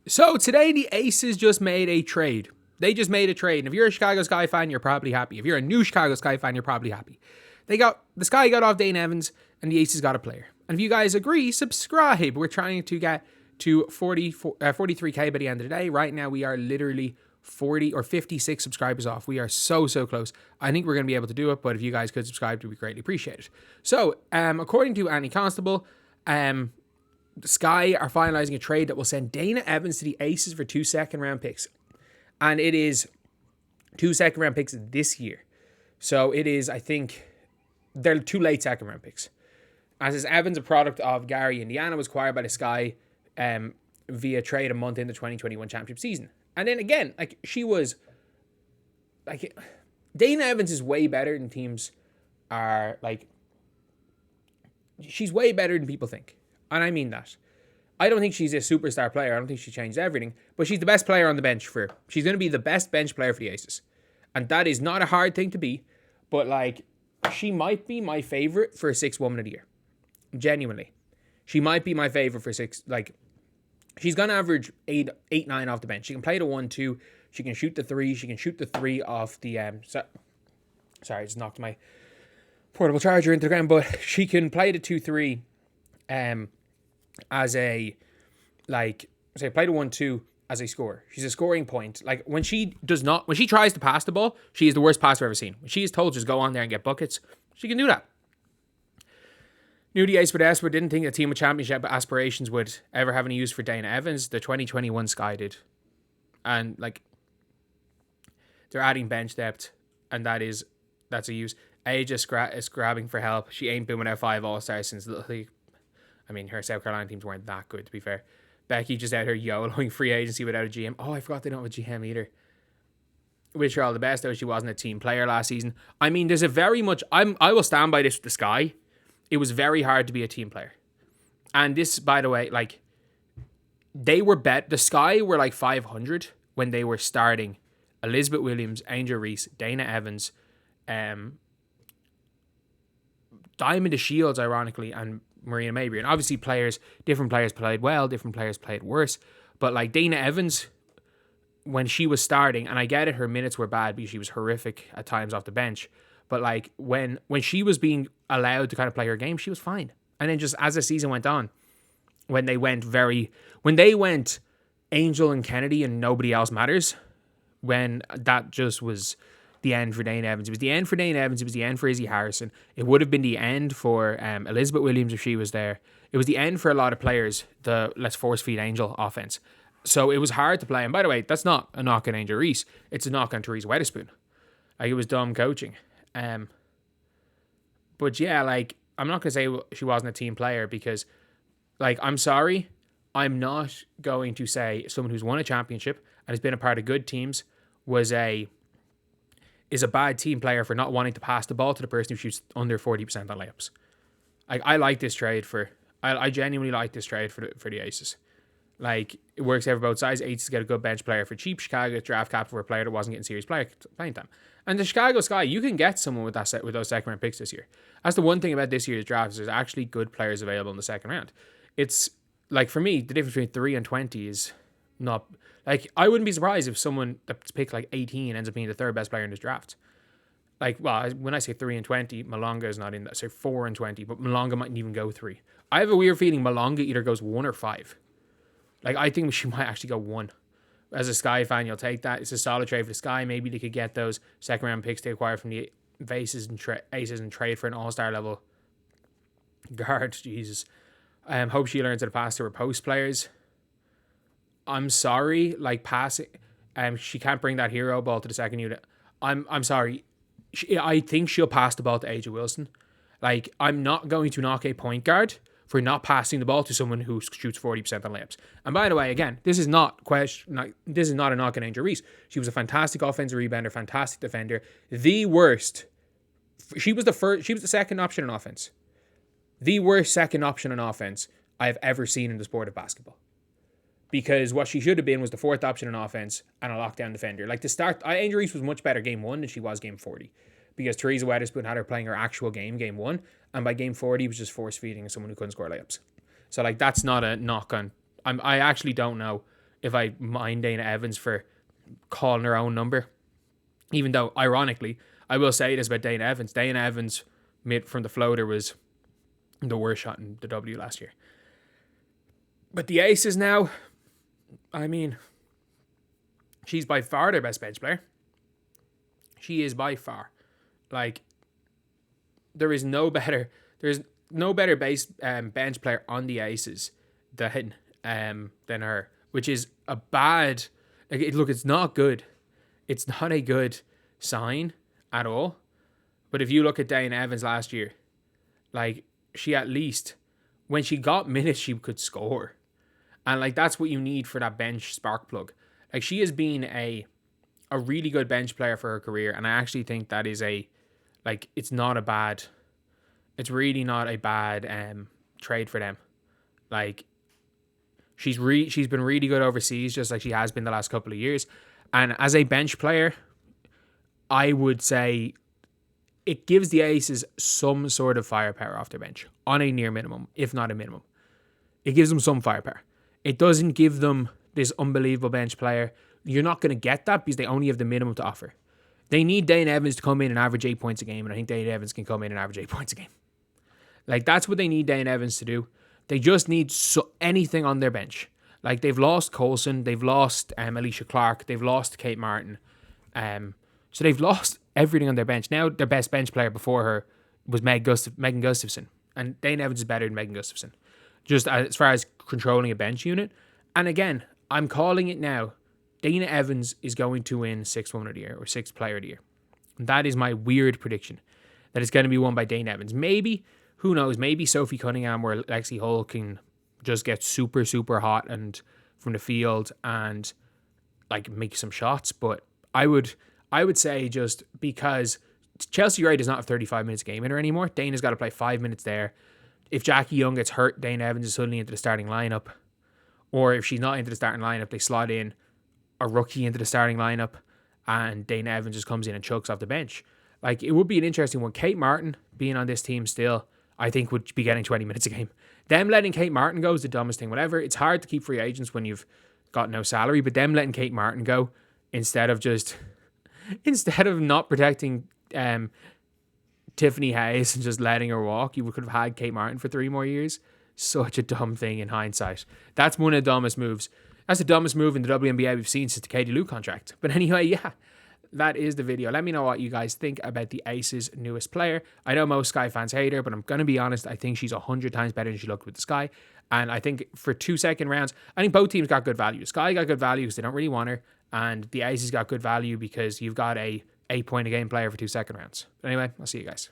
So today the Aces just made a trade. They just made a trade. And if you're a Chicago Sky fan, you're probably happy. If you're a new Chicago Sky fan, you're probably happy. The Sky got off Dane Evans and the Aces got a player. And if you guys agree, subscribe. We're trying to get to 43K by the end of the day. Right now we are literally 40 or 56 subscribers off. We are so close. I think we're going to be able to do it, but if you guys could subscribe, it would be greatly appreciated. So, according to Annie Constable, the Sky are finalizing a trade that will send Dana Evans to the Aces for 2 second-round picks. And it is 2 second-round picks this year. So it is, I think, they're 2 late second-round picks. As is Evans, a product of Gary, Indiana, was acquired by the Sky via trade a month into the 2021 championship season. And then again, Dana Evans is way better than teams are, she's way better than people think. And I mean that. I don't think she's a superstar player. I don't think she changed everything. But she's the best player on the bench she's going to be the best bench player for the Aces. And that is not a hard thing to be. But, she might be my favorite for a 6th woman of the year. Genuinely. She might be my favorite for 6. She's going to average 8, 9 off the bench. She can play the 1-2. She can shoot the 3. She can shoot the 3 off the... Sorry, I just knocked my portable charger into the ground. But she can play the 2-3 as a... play the 1-2 as a scorer. She's a scoring point. When she tries to pass the ball, she is the worst passer I've ever seen. When she is told just go on there and get buckets, she can do that. Knew the Ace were desperate, didn't think a team with championship aspirations would ever have any use for Dana Evans. The 2021 Sky did. And, they're adding bench depth, and that's a use. Aja is grabbing for help. She ain't been without 5 All-Stars since Little League. I mean, her South Carolina teams weren't that good, to be fair. Becky just out here YOLOing free agency without a GM. Oh, I forgot they don't have a GM either. Wish her all the best, though. She wasn't a team player last season. I mean, there's a very much... I will stand by this with the Sky. It was very hard to be a team player. And this, by the way, they were the Sky were 500 when they were starting Elizabeth Williams, Angel Reese, Dana Evans, Diamond the Shields, ironically, and Marina Mabry. And obviously different players played well, different players played worse. But Dana Evans, when she was starting, and I get it, her minutes were bad because she was horrific at times off the bench. But when she was being allowed to kind of play her game, she was fine. And then just as the season went on, when they went Angel and Kennedy and nobody else matters, when that just was the end for Dana Evans. It was the end for Dana Evans. It was the end for Izzy Harrison. It would have been the end for Elizabeth Williams if she was there. It was the end for a lot of players, the let's force feed Angel offense. So it was hard to play. And by the way, that's not a knock on Angel Reese. It's a knock on Teresa Weatherspoon. It was dumb coaching. But yeah, I'm not going to say she wasn't a team player because, I'm sorry, I'm not going to say someone who's won a championship and has been a part of good teams is a bad team player for not wanting to pass the ball to the person who shoots under 40% on layups. I like this trade I genuinely like this trade for the Aces. It works out for both sides. Aces get a good bench player for cheap. Chicago gets draft capital for a player that wasn't getting serious playing time. And the Chicago Sky, you can get someone with those second round picks this year. That's the one thing about this year's draft is there's actually good players available in the second round. It's for me, the difference between 3 and 20 is not I wouldn't be surprised if someone that's picked 18 ends up being the third best player in this draft. When I say 3 and 20, Malonga is not in that. I say 4 and 20, but Malonga mightn't even go 3. I have a weird feeling Malonga either goes 1 or 5. I think she might actually go 1. As a Sky fan, you'll take that. It's a solid trade for the Sky. Maybe they could get those second round picks they acquire from the Aces and trade for an all-star level guard. Jesus. Hope she learns how to pass to her post players. I'm sorry, passing. She can't bring that hero ball to the second unit. I'm sorry. I think she'll pass the ball to Aja Wilson. I'm not going to knock a point guard for not passing the ball to someone who shoots 40% on layups. And by the way, again, this is not a knock on Angel Reese. She was a fantastic offensive rebounder, fantastic defender. The worst. She was the second option on offense. The worst second option on offense I have ever seen in the sport of basketball. Because what she should have been was the fourth option on offense and a lockdown defender. Angel Reese was much better game 1 than she was game 40. Because Teresa Weatherspoon had her playing her actual game 1, and by game 40 was just force feeding someone who couldn't score layups. So that's not a knock on. I actually don't know if I mind Dana Evans for calling her own number. Even though, ironically, I will say this about Dana Evans. Dana Evans mid from the floater was the worst shot in the W last year. But the Aces now, I mean, she's by far their best bench player. She is by far. Like, there's no better base bench player on the Aces than her, which is a bad. Look, it's not good. It's not a good sign at all. But if you look at Dana Evans last year, like, she at least, when she got minutes, she could score. And, like, that's what you need for that bench spark plug. Like, she has been a really good bench player for her career. And I actually think that is it's really not a bad trade for them. Like, she's been really good overseas, just like she has been the last couple of years. And as a bench player, I would say it gives the Aces some sort of firepower off their bench on a near minimum, if not a minimum. It gives them some firepower. It doesn't give them this unbelievable bench player. You're not going to get that because they only have the minimum to offer. They need Dana Evans to come in and average 8 points a game, and I think Dana Evans can come in and average 8 points a game. Like, that's what they need Dana Evans to do. They just need anything on their bench. Like, they've lost Coulson, they've lost Alicia Clark, they've lost Kate Martin. So they've lost everything on their bench. Now their best bench player before her was Megan Gustafson. And Dana Evans is better than Megan Gustafson, just as far as controlling a bench unit. And again, I'm calling it now. Dana Evans is going to win Sixth Woman of the Year or Sixth Player of the Year. And that is my weird prediction, that it's going to be won by Dana Evans. Maybe, who knows, maybe Sophie Cunningham or Lexi Hull can just get super, super hot and from the field and like make some shots. But I would say, just because Chelsea Gray does not have 35 minutes a game in her anymore, Dana's got to play 5 minutes there. If Jackie Young gets hurt, Dana Evans is suddenly into the starting lineup. Or if she's not into the starting lineup, they slot in a rookie into the starting lineup and Dana Evans just comes in and chucks off the bench. Like, it would be an interesting one. Kate Martin being on this team still, I think, would be getting 20 minutes a game. Them letting Kate Martin go is the dumbest thing. Whatever, it's hard to keep free agents when you've got no salary, but them letting Kate Martin go instead of not protecting Tiffany Hayes and just letting her walk, you could have had Kate Martin for 3 more years. Such a dumb thing in hindsight. That's one of the dumbest moves. That's the dumbest move in the WNBA we've seen since the Katie Lou contract. But anyway, yeah, that is the video. Let me know what you guys think about the Aces' newest player. I know most Sky fans hate her, but I'm going to be honest, I think she's 100 times better than she looked with the Sky. And I think for 2 second rounds, I think both teams got good value. Sky got good value because they don't really want her, and the Aces got good value because you've got a 8 point a game player for 2 second rounds. But anyway, I'll see you guys.